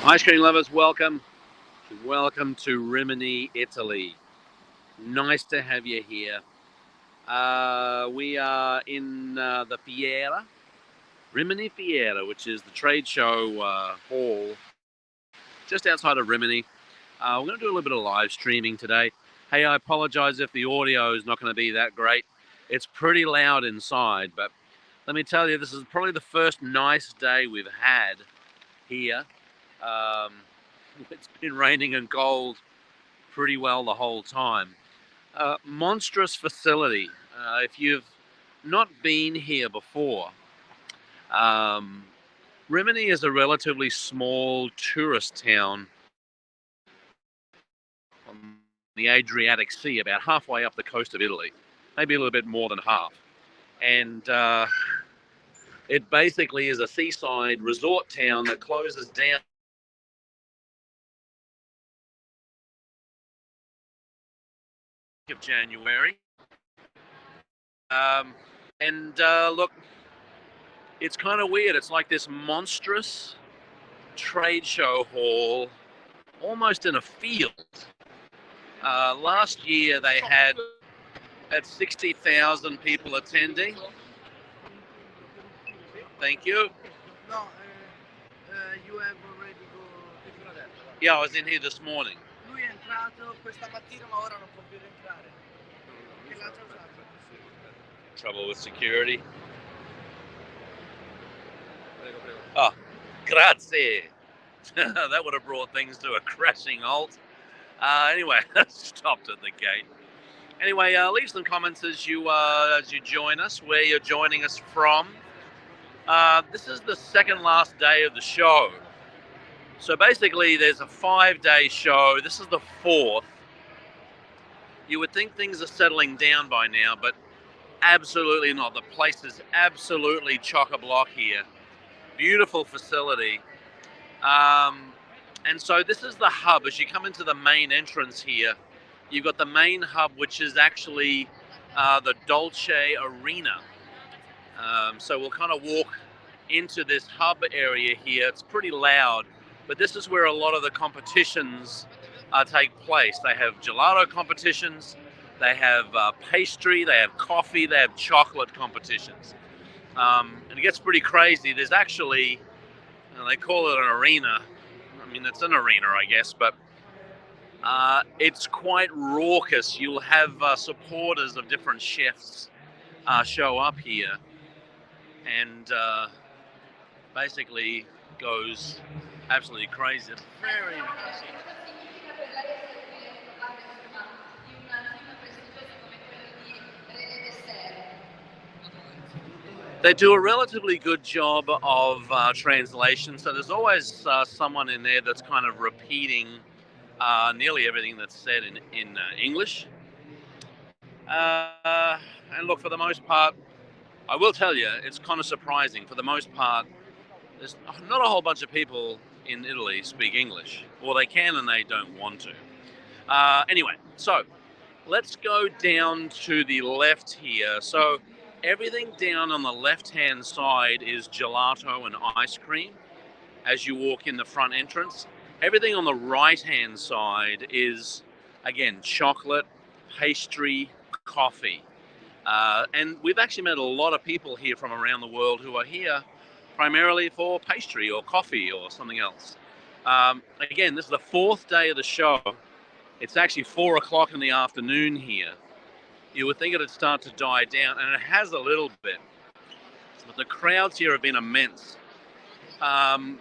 Ice cream lovers, welcome. Welcome to Rimini, Italy. Nice to have you here. We are in the Fiera, Rimini Fiera, which is the trade show hall just outside of Rimini. We're going to do a little bit of live streaming today. Hey, I apologize if the audio is not going to be that great. It's pretty loud inside, but let me tell you, this is probably the first nice day we've had here. Um, it's been raining and cold pretty well the whole time. Monstrous facility. If you've not been here before, um, Rimini is a relatively small tourist town on the Adriatic Sea, about halfway up the coast of Italy, maybe a little bit more than half. And it basically is a seaside resort town that closes down of January. And look, it's kind of weird. It's like this monstrous trade show hall, almost in a field. Last year they had 60,000 people attending. Thank you. No, you have already go. Yeah, I was in here this morning. Lui è entrato questa mattina, ma ora non può più rientrare. Perché l'ha già usato. Trouble with security. Oh, grazie. That would have brought things to a crashing halt. Anyway, stopped at the gate. Anyway, leave some comments as you join us, where you're joining us from. This is the second last day of the show. So basically, there's a 5-day show. This is the fourth. You would think things are settling down by now, but absolutely not. The place is absolutely chock-a-block here. Beautiful facility. And so this is the hub. As you come into the main entrance here, you've got the main hub, which is actually the Dolce Arena. So we'll kind of walk into this hub area here. It's pretty loud, but this is where a lot of the competitions take place. They have gelato competitions, they have pastry, they have coffee, they have chocolate competitions. And it gets pretty crazy. There's actually, they call it an arena. I mean, it's an arena, I guess, but it's quite raucous. You'll have supporters of different chefs show up here, and basically goes absolutely crazy. Very noisy. They do a relatively good job of translation, so there's always someone in there that's kind of repeating nearly everything that's said in English. And look, for the most part, I will tell you, it's kind of surprising. For the most part, there's not a whole bunch of people in Italy speak English, or they can and they don't want to. Anyway, so let's go down to the left here. So everything down on the left-hand side is gelato and ice cream as you walk in the front entrance. Everything on the right-hand side is, again, chocolate, pastry, coffee. And we've actually met a lot of people here from around the world who are here primarily for pastry or coffee or something else. Again, this is the fourth day of the show. It's actually 4 o'clock in the afternoon here. You would think it would start to die down, and it has a little bit. But the crowds here have been immense. And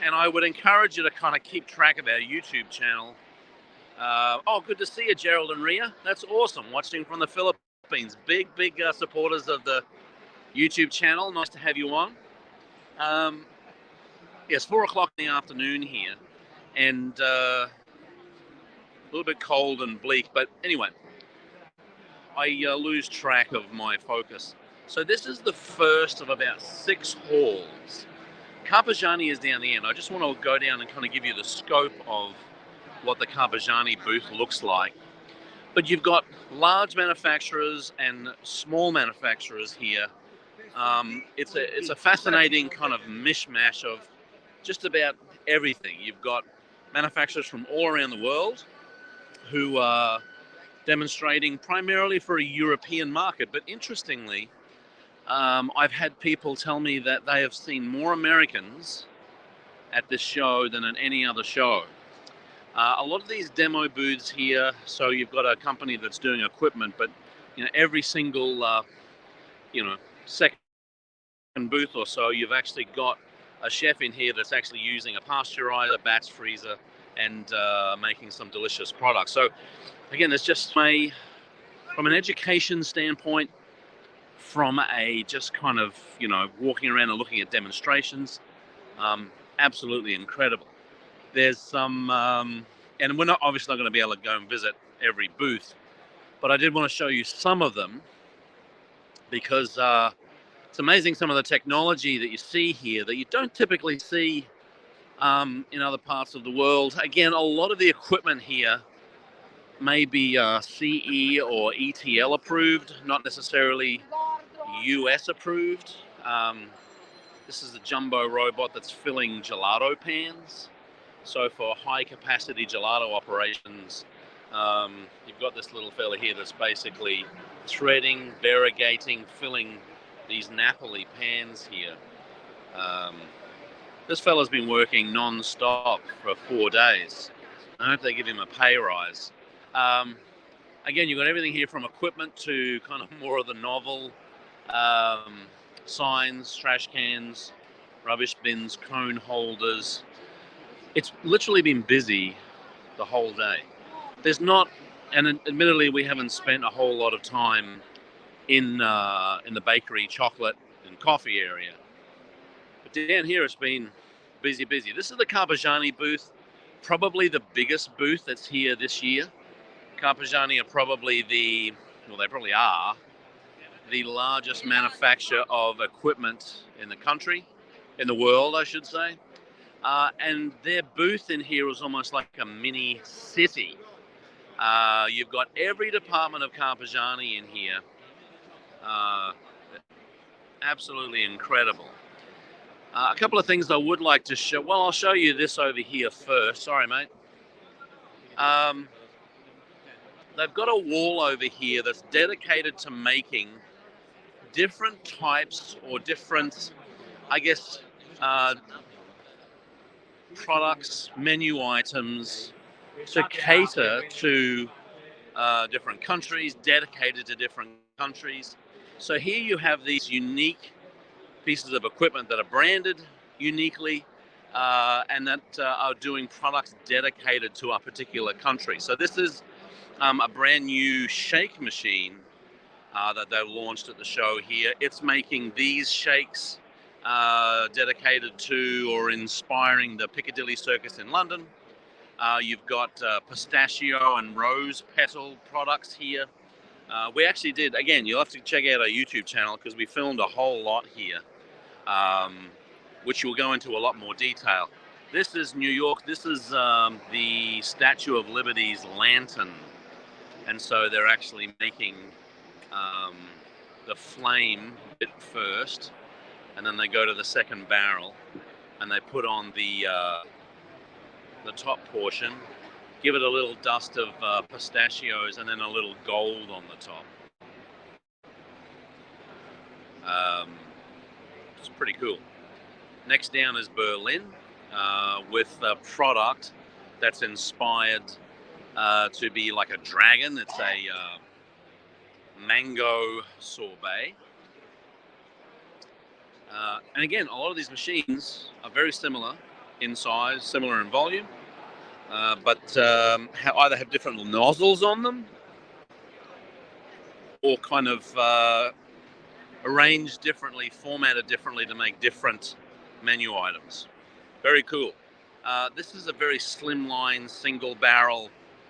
I would encourage you to kind of keep track of our YouTube channel. Oh, good to see you, Gerald and Ria. That's awesome, watching from the Philippines. Big supporters of the YouTube channel. Nice to have you on. Yes, 4 o'clock in the afternoon here, and a little bit cold and bleak, but anyway, I lose track of my focus. So this is the first of about 6 halls. Carpigiani is down the end. I just want to go down and kind of give you the scope of what the Carpigiani booth looks like. But you've got large manufacturers and small manufacturers here. It's a fascinating kind of mishmash of just about everything. You've got manufacturers from all around the world who are demonstrating primarily for a European market. But interestingly, I've had people tell me that they have seen more Americans at this show than at any other show. A lot of these demo booths here, so you've got a company that's doing equipment, but every single second booth or so, you've actually got a chef in here that's actually using a pasteurizer, batch freezer, and making some delicious products. So again, there's just from an education standpoint, from a just kind of walking around and looking at demonstrations, absolutely incredible. There's some, and we're obviously not going to be able to go and visit every booth, but I did want to show you some of them because it's amazing some of the technology that you see here that you don't typically see in other parts of the world. Again, a lot of the equipment here may be CE or ETL approved, not necessarily US approved. This is a jumbo robot that's filling gelato pans. So for high capacity gelato operations, you've got this little fella here that's basically threading, variegating, filling these Napoli pans here. This fella's been working non-stop for 4 days. I hope they give him a pay rise. Again, you've got everything here from equipment to kind of more of the novel signs, trash cans, rubbish bins, cone holders. It's literally been busy the whole day. There's not, and admittedly we haven't spent a whole lot of time in the bakery, chocolate and coffee area. But down here it's been busy. This is the Carpigiani booth, probably the biggest booth that's here this year. Carpigiani are probably they probably are the largest manufacturer of equipment in the country, in the world, I should say. And their booth in here is almost like a mini city. You've got every department of Carpigiani in here. Absolutely incredible. A couple of things I would like to show. Well, I'll show you this over here first. Sorry, mate. They've got a wall over here that's dedicated to making different types or different, I guess, products, menu items to cater to different countries, dedicated to different countries. So here you have these unique pieces of equipment that are branded uniquely and that are doing products dedicated to a particular country. So this is a brand new shake machine that they launched at the show here. It's making these shakes dedicated to or inspiring the Piccadilly Circus in London. You've got pistachio and rose petal products here. We actually did, again, you'll have to check out our YouTube channel because we filmed a whole lot here, which will go into a lot more detail. This is New York. This is the Statue of Liberty's lantern. And so they're actually making the flame bit first, and then they go to the second barrel, and they put on the top portion, give it a little dust of pistachios, and then a little gold on the top. It's pretty cool. Next down is Berlin with a product that's inspired to be like a dragon. It's a mango sorbet. And again, a lot of these machines are very similar in size, similar in volume, but either have different nozzles on them or kind of arranged differently, formatted differently to make different menu items. Very cool. This is a very slimline, single barrel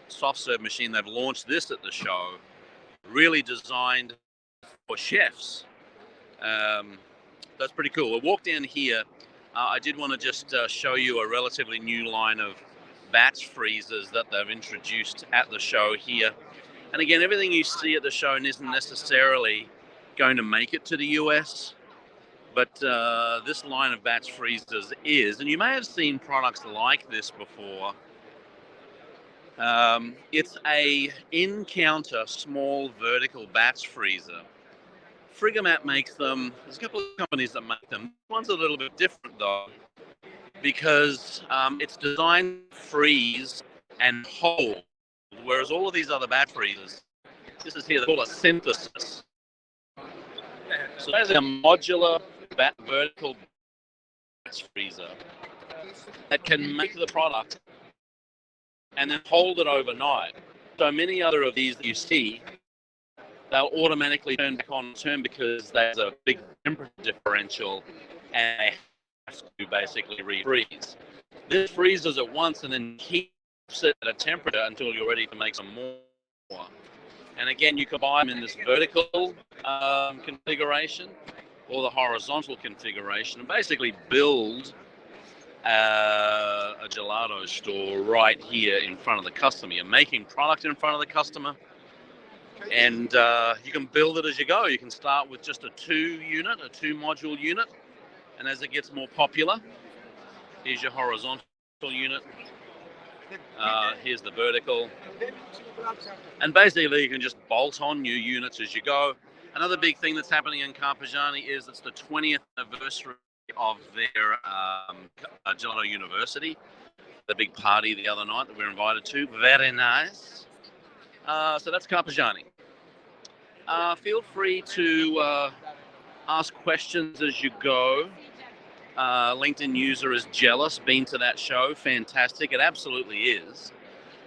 soft serve machine. They've launched this at the show, really designed for chefs. That's pretty cool. We'll walk down here. I did want to just show you a relatively new line of batch freezers that they've introduced at the show here. And again, everything you see at the show isn't necessarily going to make it to the US. But this line of batch freezers is, and you may have seen products like this before. It's a in-counter small vertical batch freezer. Frigomat makes them. There's a couple of companies that make them. This one's a little bit different though, because it's designed to freeze and hold, whereas all of these other batch freezers, this is here, they call it synthesis. So there's a modular vertical batch freezer that can make the product and then hold it overnight. So many other of these that you see, they'll automatically turn back on because there's a big temperature differential and they have to basically refreeze. This freezes it once and then keeps it at a temperature until you're ready to make some more. And again, you can buy them in this vertical configuration or the horizontal configuration and basically build a gelato store right here in front of the customer. You're making product in front of the customer, and you can build it as you go. You can start with just a two module unit, and as it gets more popular, here's your horizontal unit, here's the vertical, and basically you can just bolt on new units as you go. Another big thing that's happening in Carpigiani is it's the 20th anniversary of their Gelato University, the big party the other night that we were invited to. Very nice. So that's Carpigiani. Feel free to ask questions as you go. LinkedIn user is jealous. Been to that show. Fantastic. It absolutely is.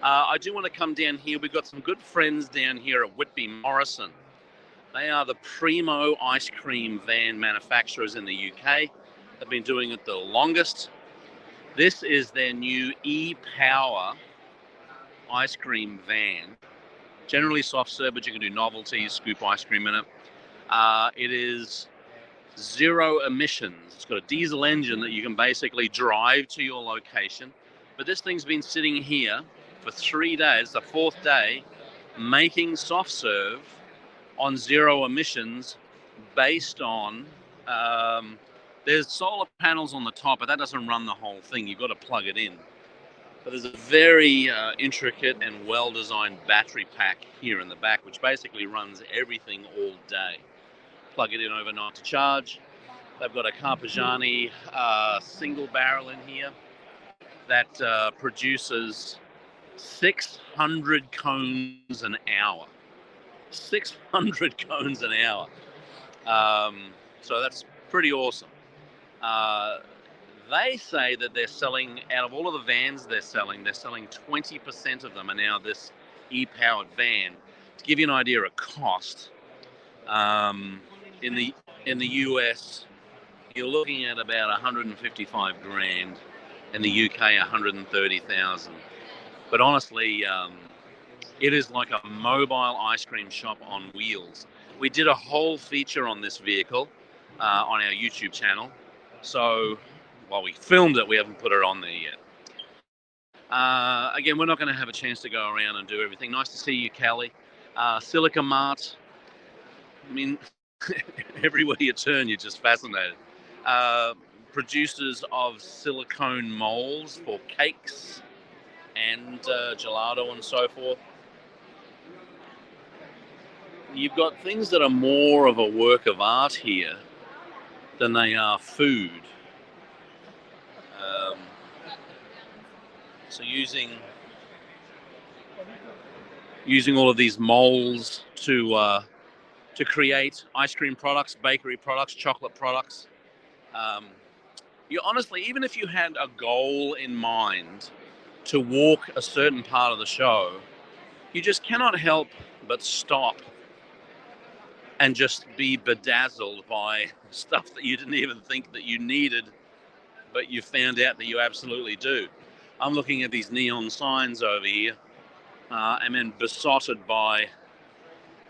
I do want to come down here. We've got some good friends down here at Whitby Morrison. They are the primo ice cream van manufacturers in the UK. They've been doing it the longest. This is their new e-power ice cream van. Generally soft serve, but you can do novelties, scoop ice cream in it. It is zero emissions. It's got a diesel engine that you can basically drive to your location. But this thing's been sitting here for 3 days, the fourth day, making soft serve on zero emissions based on there's solar panels on the top, but that doesn't run the whole thing. You've got to plug it in. But there's a very intricate and well-designed battery pack here in the back, which basically runs everything all day. Plug it in overnight to charge. They've got a Carpigiani single barrel in here that produces 600 cones an hour. 600 cones an hour. So that's pretty awesome. They say that they're selling, out of all of the vans they're selling 20% of them are now this e-powered van. To give you an idea of cost, in the US, you're looking at about 155 grand. In the UK, 130,000. But honestly, it is like a mobile ice cream shop on wheels. We did a whole feature on this vehicle on our YouTube channel. So while we filmed it, we haven't put it on there yet. Again, we're not going to have a chance to go around and do everything. Nice to see you, Callie. Silica Mart. I mean, everywhere you turn, you're just fascinated. Producers of silicone molds for cakes and gelato and so forth. You've got things that are more of a work of art here than they are food. So using all of these molds to create ice cream products, bakery products, chocolate products. You honestly, even if you had a goal in mind to walk a certain part of the show, you just cannot help but stop and just be bedazzled by stuff that you didn't even think that you needed, but you found out that you absolutely do. I'm looking at these neon signs over here, and then besotted by,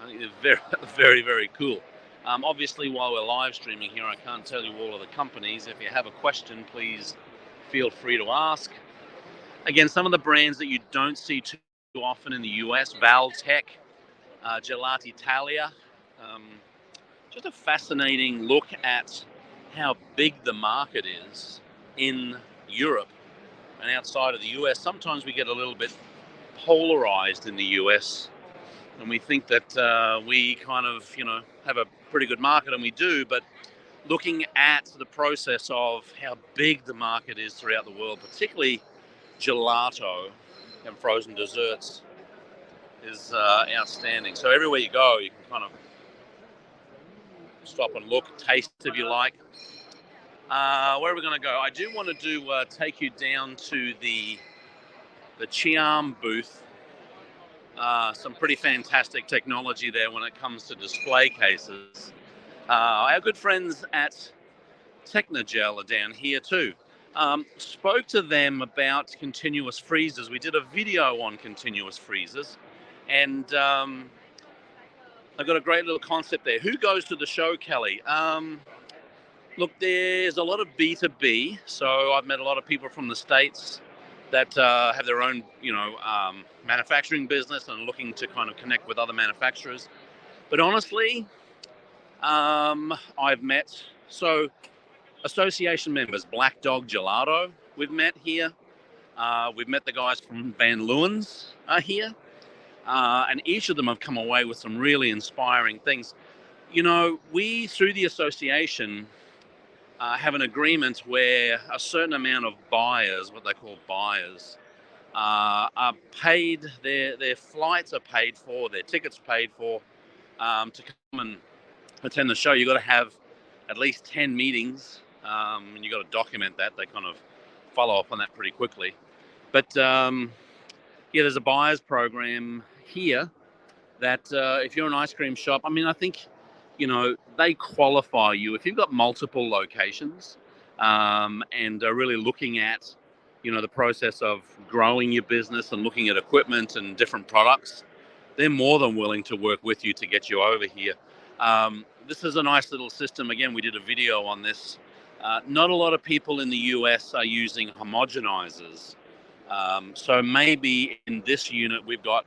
I think they're very, very, very cool. Obviously, while we're live streaming here, I can't tell you all of the companies. If you have a question, please feel free to ask. Again, some of the brands that you don't see too often in the US, Valtech, Gelatitalia. Just a fascinating look at how big the market is in Europe and outside of the US. Sometimes we get a little bit polarized in the US, and we think that we kind of, have a pretty good market, and we do, but looking at the process of how big the market is throughout the world, particularly gelato and frozen desserts, is outstanding. So everywhere you go, you can kind of stop and look, taste if you like. Where are we going to go? I do want to take you down to the Chiam booth. Some pretty fantastic technology there when it comes to display cases. Our good friends at Technogel are down here too. Spoke to them about continuous freezers. We did a video on continuous freezers, and I've got a great little concept there. Who goes to the show, Kelly? Look, there's a lot of B2B, so I've met a lot of people from the States that have their own, manufacturing business and looking to kind of connect with other manufacturers. But honestly, I've met, association members, Black Dog Gelato, we've met here. We've met the guys from Van Leeuwen's here. And each of them have come away with some really inspiring things. We, through the association, have an agreement where a certain amount of buyers, what they call buyers, are paid, their flights are paid for, their tickets paid for, to come and attend the show. You've got to have at least 10 meetings, and you've got to document that. They kind of follow up on that pretty quickly. But there's a buyers program here that if you're an ice cream shop, I think, they qualify you. If you've got multiple locations and are really looking at, the process of growing your business and looking at equipment and different products, they're more than willing to work with you to get you over here. This is a nice little system. Again, we did a video on this. Not a lot of people in the US are using homogenizers. So maybe in this unit, we've got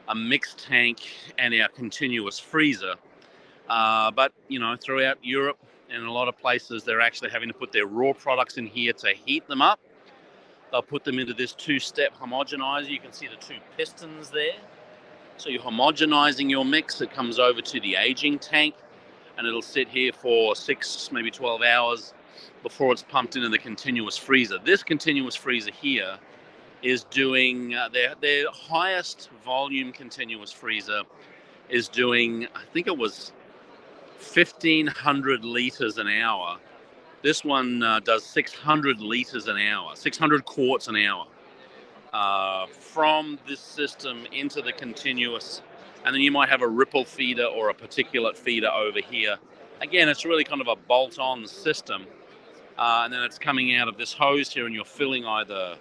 a mixed tank and our continuous freezer. But, throughout Europe and a lot of places, they're actually having to put their raw products in here to heat them up. They'll put them into this two-step homogenizer. You can see the two pistons there. So you're homogenizing your mix. It comes over to the aging tank, and it'll sit here for 6, maybe 12 hours before it's pumped into the continuous freezer. This continuous freezer here is doing their highest volume continuous freezer is doing, I think it was 1,500 liters an hour. This one does 600 liters an hour, 600 quarts an hour from this system into the continuous. And then you might have a ripple feeder or a particulate feeder over here. Again, it's really kind of a bolt-on system. And then it's coming out of this hose here, and you're filling either,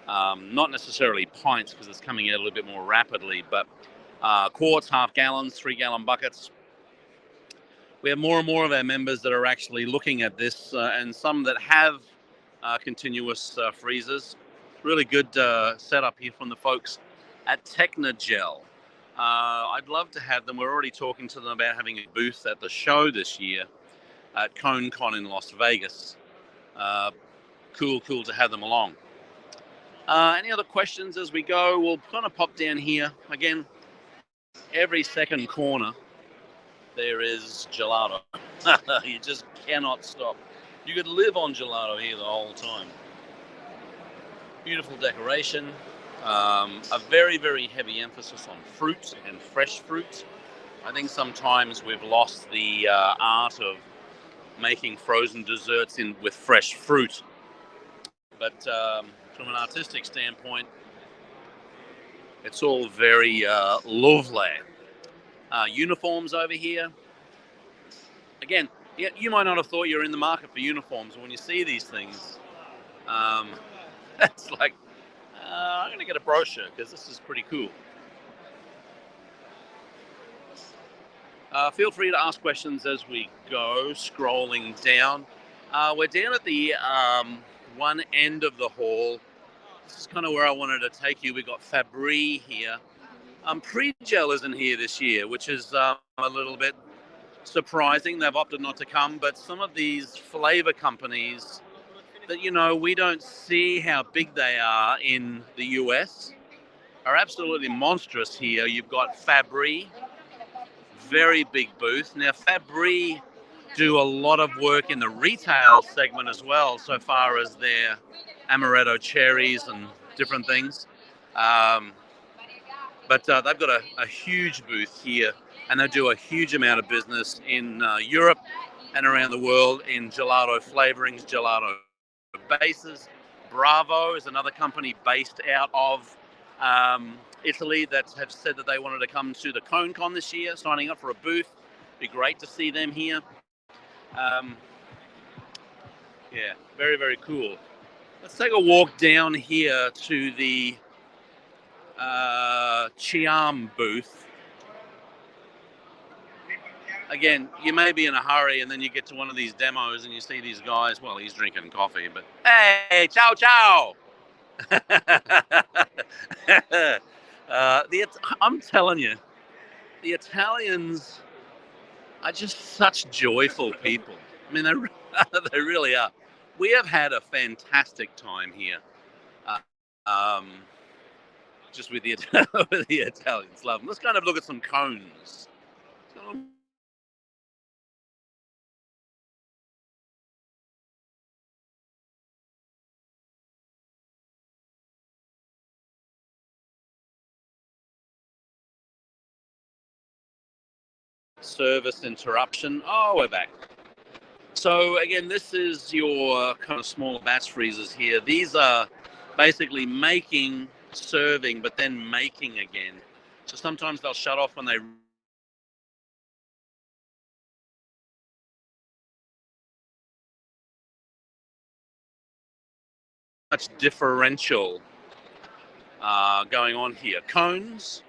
not necessarily pints because it's coming out a little bit more rapidly, but quarts, half gallons, 3-gallon buckets. We have more and more of our members that are actually looking at this, and some that have continuous freezers. Really good setup here from the folks at Technogel. I'd love to have them. We're already talking to them about having a booth at the show this year at ConeCon in Las Vegas. Cool to have them along. Any other questions as we go? We'll kind of pop down here. Again, every second corner there is gelato. You just cannot stop. You could live on gelato here the whole time. Beautiful decoration. A very, very heavy emphasis on fruit and fresh fruit. I think sometimes we've lost the art of making frozen desserts with fresh fruit. But from an artistic standpoint, it's all very lovely. Uniforms over here. Again, you might not have thought you're in the market for uniforms. When you see these things, it's like, I'm going to get a brochure because this is pretty cool. Feel free to ask questions as we go, scrolling down. We're down at the one end of the hall. This is kind of where I wanted to take you. We've got Fabri here. Pre-Gel isn't here this year, which is a little bit surprising. They've opted not to come, but some of these flavor companies that, you know, we don't see how big they are in the US are absolutely monstrous here. You've got Fabry, very big booth. Now, Fabry do a lot of work in the retail segment as well, so far as their amaretto cherries and different things. But they've got a huge booth here, and they do a huge amount of business in Europe and around the world in gelato flavorings, gelato bases. Bravo is another company based out of Italy that have said that they wanted to come to the ConeCon this year, signing up for a booth. Be great to see them here. Yeah, very, very cool. Let's take a walk down here to the Chiam booth. Again, you may be in a hurry and then you get to one of these demos and you see these guys. Well, he's drinking coffee, but hey, ciao, ciao. I'm telling you, the Italians are just such joyful people. I mean, they really are. We have had a fantastic time here, just with the with the Italians. Love them. Let's kind of look at some cones. Service interruption. Oh, we're back. So again, this is your kind of small batch freezers here. These are basically making, serving, but then making again. So sometimes they'll shut off when they much differential going on here. Cones.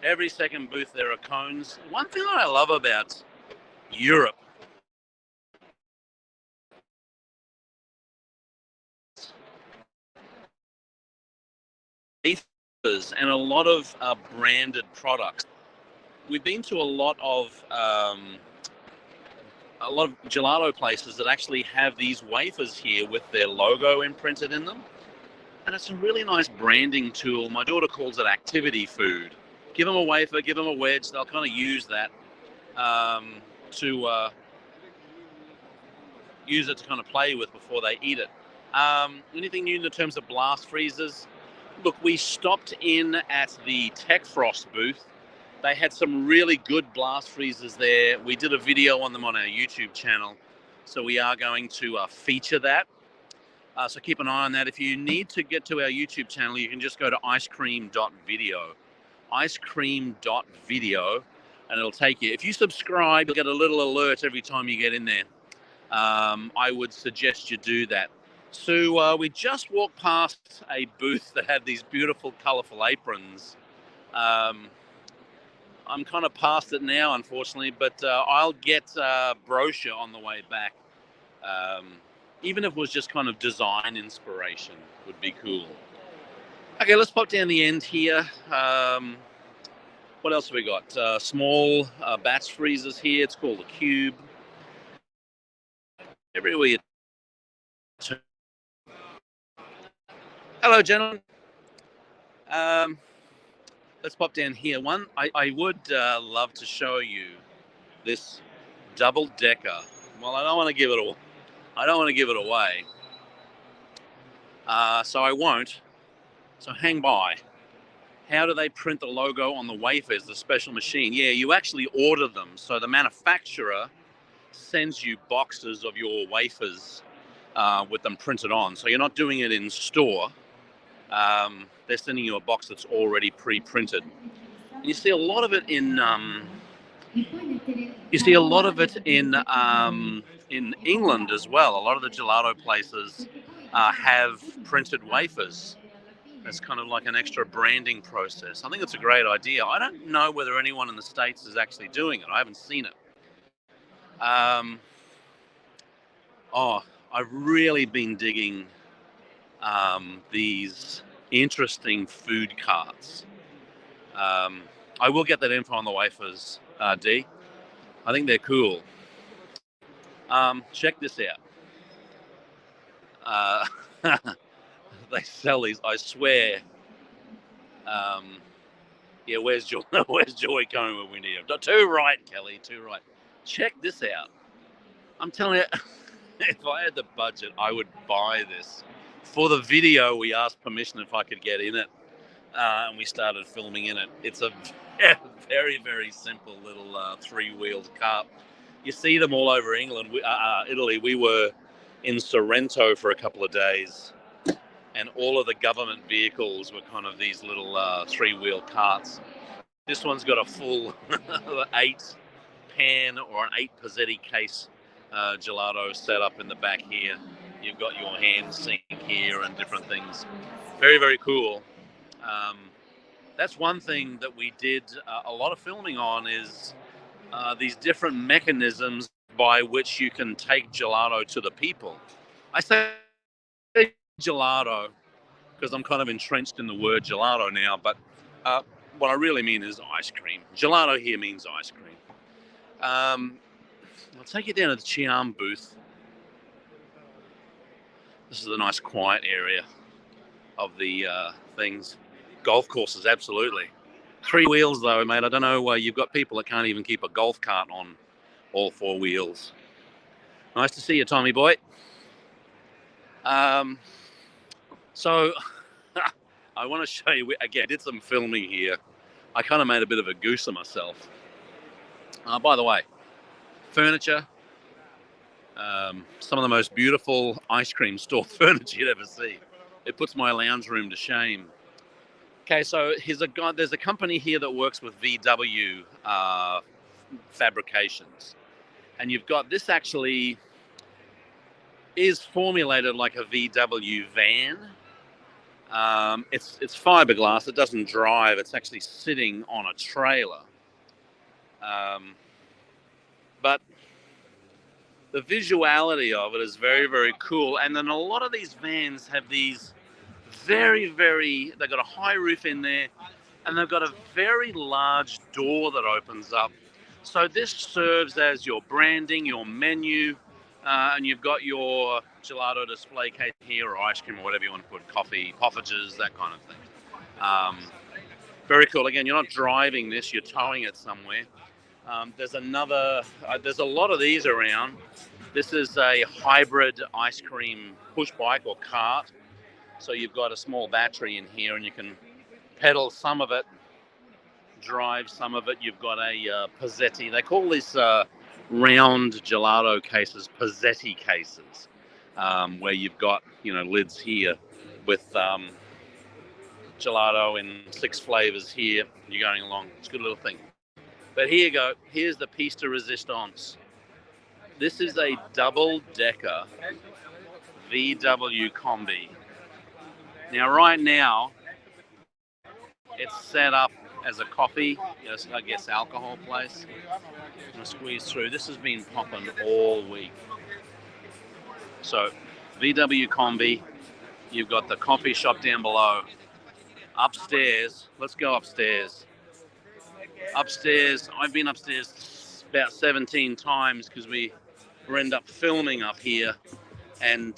Every second booth there are cones. One thing that I love about Europe and a lot of branded products. We've been to a lot of gelato places that actually have these wafers here with their logo imprinted in them, and it's a really nice branding tool. My daughter calls it activity food. Give them a wafer, give them a wedge. They'll kind of use that to use it to kind of play with before they eat it. Anything new in terms of blast freezers? Look, we stopped in at the Tech Frost booth. They had some really good blast freezers there. We did a video on them on our YouTube channel, so we are going to feature that. So keep an eye on that. If you need to get to our YouTube channel, you can just go to icecream.video. icecream.video, and it'll take you. If you subscribe, you'll get a little alert every time you get in there. I would suggest you do that. So we just walked past a booth that had these beautiful, colorful aprons. I'm kind of past it now, unfortunately, but I'll get a brochure on the way back. Even if it was just kind of design inspiration, would be cool. Okay, let's pop down the end here. What else have we got? Small batch freezers here. It's called a cube. Everywhere you turn. Hello, gentlemen. Let's pop down here. I would love to show you this double-decker. Well, I don't want to give it all. I don't want to give it away. So I won't. So hang by. How do they print the logo on the wafers, the special machine? Yeah, you actually order them. So the manufacturer sends you boxes of your wafers with them printed on. So you're not doing it in store. They're sending you a box that's already pre-printed. And you see a lot of it in England as well. A lot of the gelato places have printed wafers. It's kind of like an extra branding process. I think it's a great idea. I don't know whether anyone in the States is actually doing it. I haven't seen it. I've really been digging these interesting food carts. I will get that info on the wafers, D. I think they're cool. Check this out. They sell these, I swear. Yeah, where's Joy? Where's Joy going when we need him? Too right, Kelly. Too right. Check this out. I'm telling you, if I had the budget, I would buy this. For the video, we asked permission if I could get in it, and we started filming in it. It's a very, very simple little three-wheeled cart. You see them all over England, Italy. We were in Sorrento for a couple of days, and all of the government vehicles were kind of these little three-wheel carts. This one's got a full 8-pan or an 8 Pizzetti case gelato set up in the back here. You've got your hand sink here and different things. Very, very cool. That's one thing that we did a lot of filming on is these different mechanisms by which you can take gelato to the people. I say gelato because I'm kind of entrenched in the word gelato now, but what I really mean is ice cream. Gelato here means ice cream. I'll take you down to the Chiam booth. This is a nice quiet area of the things. Golf courses, absolutely. 3 wheels though, mate. I don't know, you've got people that can't even keep a golf cart on all 4 wheels. Nice to see you, Tommy boy. So I want to show you, again, I did some filming here. I kind of made a bit of a goose of myself. By the way, furniture, some of the most beautiful ice cream store furniture you'd ever see. It puts my lounge room to shame. Okay, so there's a company here that works with VW fabrications. And you've got this actually is formulated like a VW van. It's fiberglass. It doesn't drive. It's actually sitting on a trailer. But the visuality of it is very, very cool. And then a lot of these vans have these they've got a high roof in there, and they've got a very large door that opens up. So this serves as your branding, your menu, and you've got your gelato display case here, or ice cream, or whatever you want to put, coffee, poffages, that kind of thing. Very cool. Again, you're not driving this, you're towing it somewhere. There's a lot of these around. This is a hybrid ice cream push bike or cart. So you've got a small battery in here and you can pedal some of it, drive some of it. You've got a Pizzetti. They call these round gelato cases Pizzetti cases, where you've got, lids here with gelato in 6 flavors here. You're going along. It's a good little thing. But here you go. Here's the piece de resistance. This is a double-decker VW Combi. Now, right now, it's set up as a coffee, I guess alcohol place. I'm going to squeeze through. This has been popping all week. So, VW Combi. You've got the coffee shop down below. Upstairs, let's go upstairs. Upstairs, I've been upstairs about 17 times because we end up filming up here, and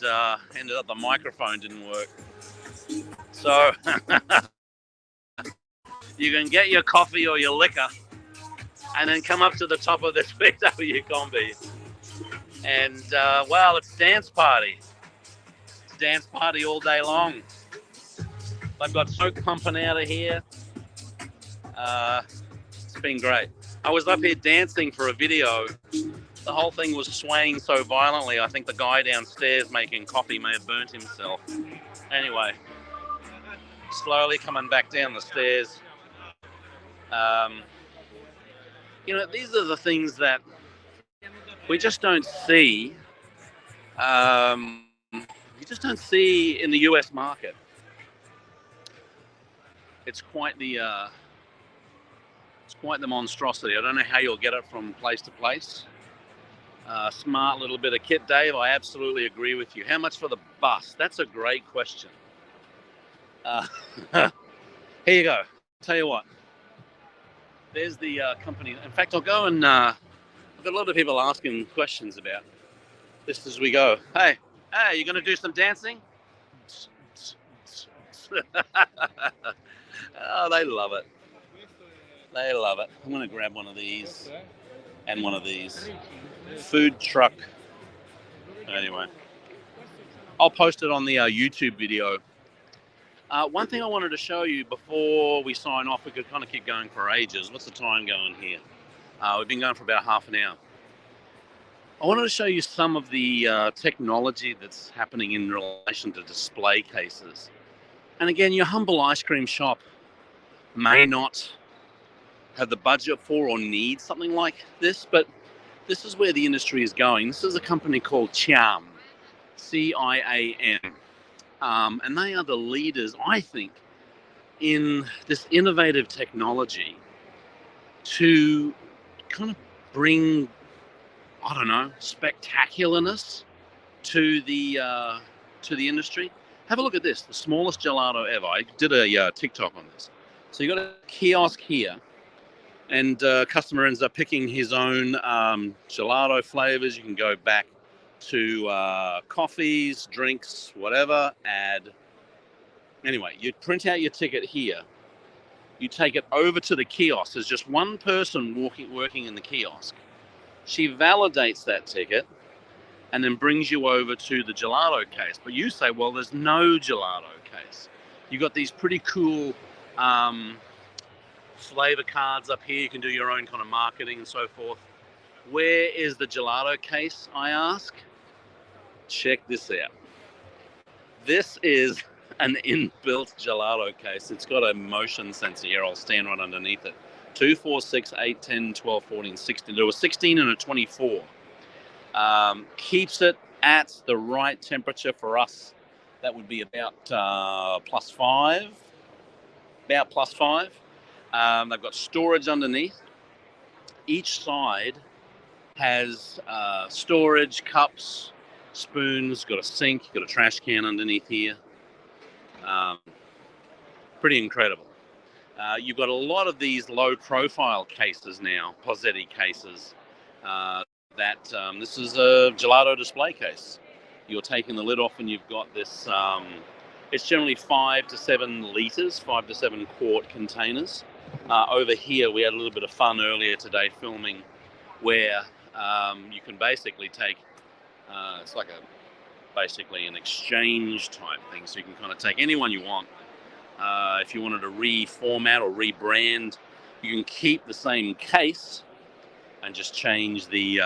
ended up the microphone didn't work. So you can get your coffee or your liquor and then come up to the top of this VW Combi. And well, it's dance party. It's dance party all day long. I've got smoke pumping out of here. It's been great. I was up here dancing for a video. The whole thing was swaying so violently, I think the guy downstairs making coffee may have burnt himself. Anyway, slowly coming back down the stairs. These are the things that we just don't see. You just don't see in the US market. It's quite the monstrosity. I don't know how you'll get it from place to place. Smart little bit of kit, Dave. I absolutely agree with you. How much for the bus? That's a great question. Here you go. Tell you what. There's the company. In fact, I'll go and got a lot of people asking questions about this as we go. Hey, you going to do some dancing? Oh, they love it. They love it. I'm going to grab one of these and one of these. Food truck. Anyway, I'll post it on the YouTube video. One thing I wanted to show you before we sign off, we could kind of keep going for ages. What's the time going here? We've been going for about half an hour. I wanted to show you some of the technology that's happening in relation to display cases. And again, your humble ice cream shop may not have the budget for or need something like this, but this is where the industry is going. This is a company called Ciam, C-I-A-M. And they are the leaders, I think, in this innovative technology to kind of bring, I don't know, spectacularness to the industry. Have a look at this, the smallest gelato ever. I did a TikTok on this. So you got a kiosk here, and customer ends up picking his own gelato flavors. You can go back to coffees, drinks, whatever, add. Anyway, you print out your ticket here. You take it over to the kiosk. There's just one person working in the kiosk. She validates that ticket and then brings you over to the gelato case. But you say, well, there's no gelato case. You've got these pretty cool flavor cards up here. You can do your own kind of marketing and so forth. Where is the gelato case, I ask? Check this out. This is an inbuilt gelato case. It's got a motion sensor here. I'll stand right underneath it. 2, 4, 6, 8, 10, 12, 14, 16. There was 16 and a 24. Keeps it at the right temperature for us. That would be about +5. About +5. They've got storage underneath. Each side has storage, cups, spoons, got a sink, got a trash can underneath here. Pretty incredible. You've got a lot of these low-profile cases now, Pozzetti cases. This is a gelato display case. You're taking the lid off, and you've got this. It's generally 5 to 7 liters, 5 to 7 quart containers. Over here, we had a little bit of fun earlier today filming, where you can basically take. It's like basically an exchange type thing, so you can kind of take anyone you want. If you wanted to reformat or rebrand, you can keep the same case and just change the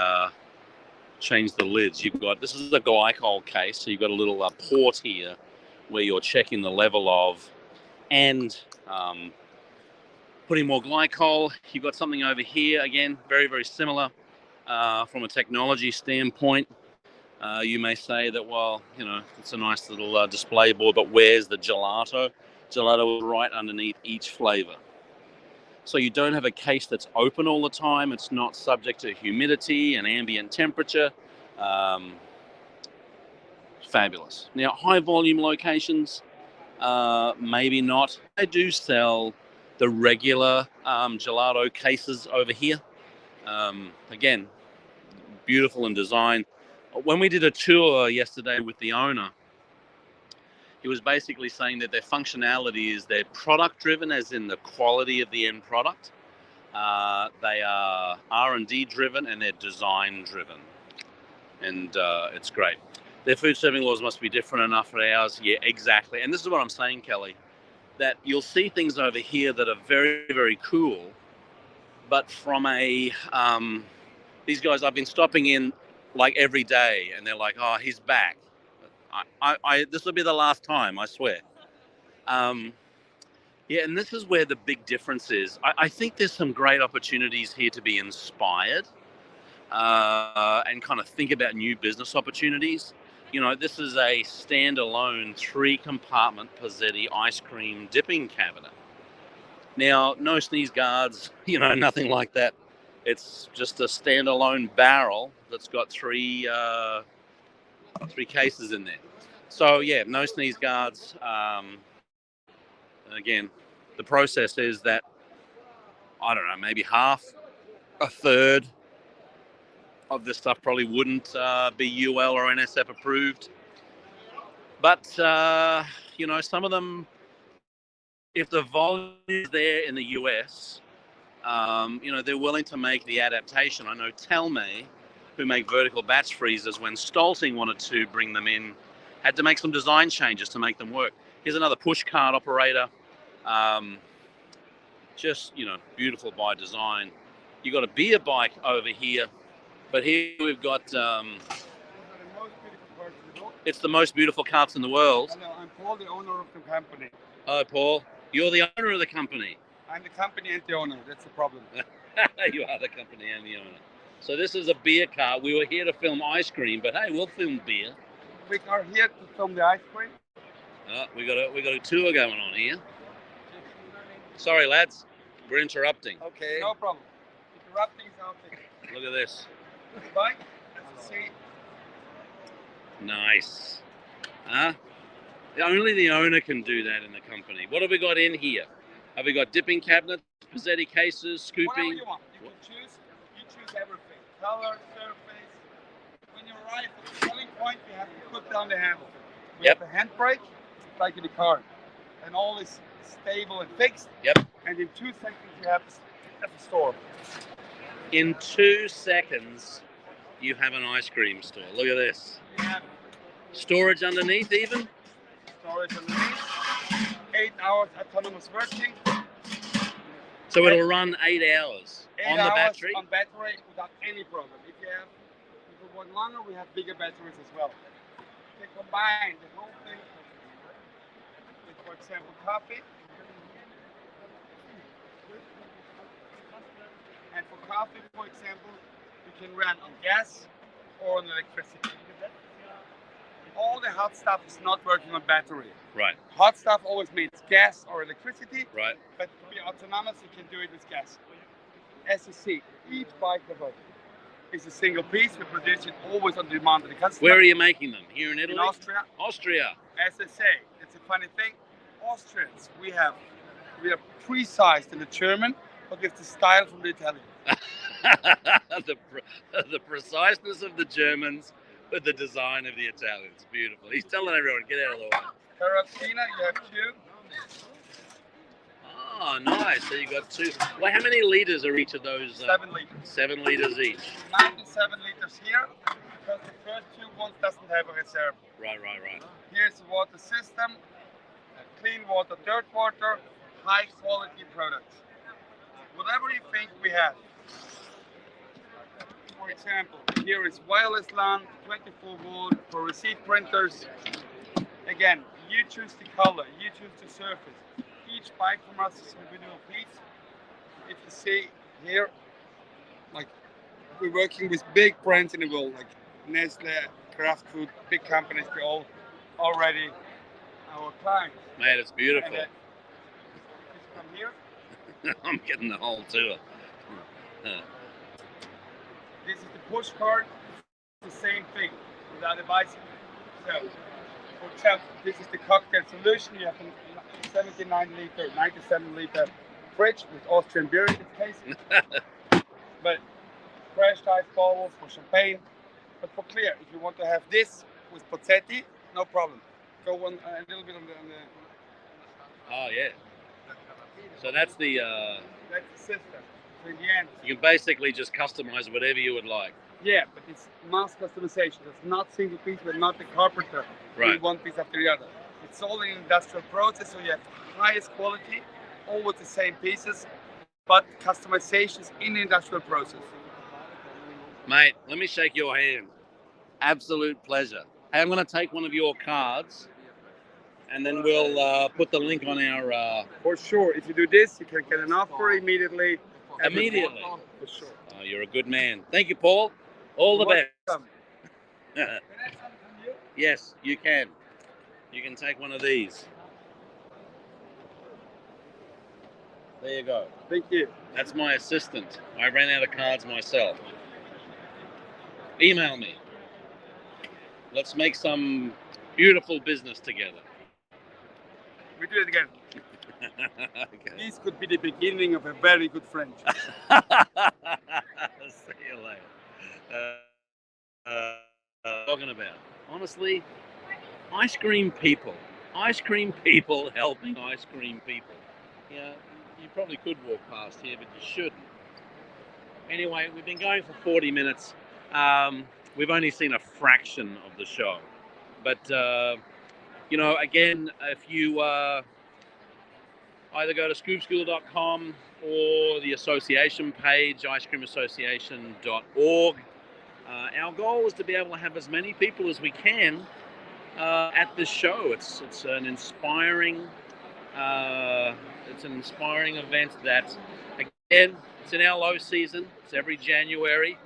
lids. This is a glycol case, so you've got a little port here where you're checking the level of and putting more glycol. You've got something over here, again, very, very similar from a technology standpoint. You may say that, well, it's a nice little display board, but where's the gelato? Gelato is right underneath each flavor. So you don't have a case that's open all the time. It's not subject to humidity and ambient temperature. Fabulous. Now, high volume locations, maybe not. They do sell the regular gelato cases over here. Again, beautiful in design. When we did a tour yesterday with the owner, he was basically saying that their functionality is they're product driven, as in the quality of the end product. They are R&D driven, and they're design driven. And it's great. Their food serving laws must be different enough for ours. Yeah, exactly. And this is what I'm saying, Kelly, that you'll see things over here that are very, very cool. But from these guys, I've been stopping in like every day, and they're like, oh, he's back. This will be the last time, I swear. Yeah, and this is where the big difference is. I think there's some great opportunities here to be inspired and kind of think about new business opportunities. This is a standalone 3-compartment Pozzetti ice cream dipping cabinet. Now, no sneeze guards, nothing like that. It's just a standalone barrel that's got three cases in there. So yeah, no sneeze guards. Again, the process is that, I don't know, maybe half, a third of this stuff probably wouldn't be UL or NSF approved. But, some of them, if the volume is there in the US, they're willing to make the adaptation. I know Telme, who make vertical batch freezers, when Stolting wanted to bring them in, had to make some design changes to make them work. Here's another push cart operator. Just, beautiful by design. You got a beer bike over here, but here we've got, it's the most beautiful carts in the world. Hello, I'm Paul, the owner of the company. Hello, Paul. You're the owner of the company. I'm the company and the owner, that's the problem. You are the company and the owner. So this is a beer cart. We were here to film ice cream, but hey, we'll film beer. We are here to film the ice cream. We got a tour going on here. Sorry, lads, we're interrupting. Okay. No problem. Interrupting is our thing. Look at this. Bike, as you see. Nice. Only the owner can do that in the company. What have we got in here? Have we got dipping cabinets, Pizzetti cases, scooping? Whatever you want. You choose everything. Color, surface. When you arrive at the selling point, you have to put down the handle. We have a handbrake, like in the car. And all is stable and fixed. Yep. And in 2 seconds, you have a store. In 2 seconds, you have an ice cream store. Look at this. Yeah. Storage underneath even? Storage underneath. 8 hours autonomous working. So it'll run 8 hours on the battery? On battery without any problem. If you want longer, we have bigger batteries as well. They combine the whole thing with, for example, coffee. And for coffee, for example, you can run on gas or on electricity. All the hot stuff is not working on battery. Right. Hot stuff always means gas or electricity. Right. But to be autonomous, you can do it with gas. As you see, each bike of us is a single piece. We produce it always on demand of the customer. Where are you making them? Here in Italy? In Austria. Austria. As I say, it's a funny thing. Austrians, we are precise in the German, but with the style from the Italian. the preciseness of the Germans with the design of the Italians. Beautiful. He's telling everyone, get out of the way. Carrozzina, you have 2. Oh, nice. So you got 2. Well, how many liters are each of those? 7 liters. 7 liters each. 97 liters here, because the first 2 ones doesn't have a reserve. Right. Here's the water system, clean water, dirt water, high quality products. Whatever you think we have. For example, here is wireless LAN, 24 volt for receipt printers. Again, you choose the color, you choose the surface. Each bike from us is an individual piece. If you see here, like we're working with big brands in the world, like Nestle, Kraft Food, big companies, they're all already our clients. Man, it's beautiful. And, from here. I'm getting the whole tour. This is the push cart, the same thing without a bicycle. So, for example, this is the cocktail solution. You have a 79 liter, 97 liter fridge with Austrian beer in this case. But fresh ice bottles for champagne. But for clear, if you want to have this with Pozzetti, no problem. Go on a little bit on the. Oh yeah. So that's the. That's the system. So in the end, you can basically just customize whatever you would like. Yeah, but it's mass customization. It's not single piece. We're not the carpenter. Right. One piece after the other. It's all an industrial process, so you have highest quality, all with the same pieces, but customizations in the industrial process. Mate, let me shake your hand. Absolute pleasure. Hey, I'm going to take one of your cards, and then we'll put the link on our... For sure. If you do this, you can get an offer immediately. Immediately? For sure. Oh, you're a good man. Thank you, Paul. All the best. Can I have something from you? Yes, you can. You can take one of these. There you go. Thank you. That's my assistant. I ran out of cards myself. Email me. Let's make some beautiful business together. We do it again. Okay. This could be the beginning of a very good friendship. See you later. Talking about, honestly, ice cream people helping ice cream people. Yeah, you probably could walk past here, but you shouldn't. Anyway, we've been going for 40 minutes. We've only seen a fraction of the show, but again, if you either go to scoopschool.com or the association page, icecreamassociation.org. Our goal is to be able to have as many people as we can at this show. It's an inspiring event that, again, it's in our low season. It's every January,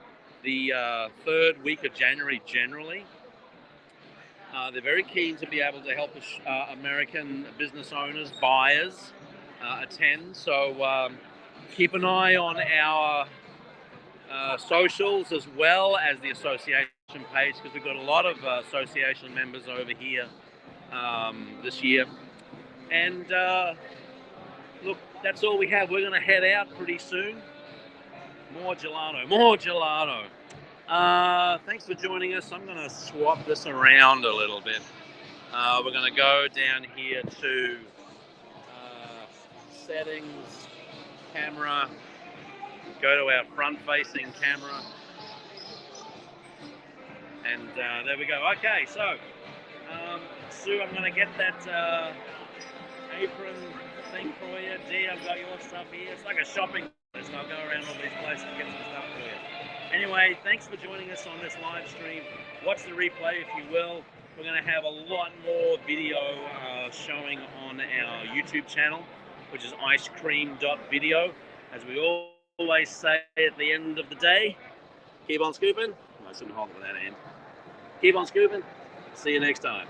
the third week of January generally. They're very keen to be able to help American business owners, buyers attend. So keep an eye on our socials as well as the association page, because we've got a lot of association members over here this year. And look, that's all we have. We're going to head out pretty soon. More gelato. Thanks for joining us. I'm going to swap this around a little bit. We're going to go down here to settings, camera, go to our front-facing camera, and there we go. Okay, so Sue, I'm going to get that apron thing for you. Dee, I've got your stuff here. It's like a shopping list. I'll go around all these places and get some stuff for you. Anyway, thanks for joining us on this live stream. Watch the replay if you will. We're going to have a lot more video showing on our YouTube channel, which is icecream.video. As we always say at the end of the day, keep on scooping. I shouldn't hold it with that hand. Keep on scooping. See you next time.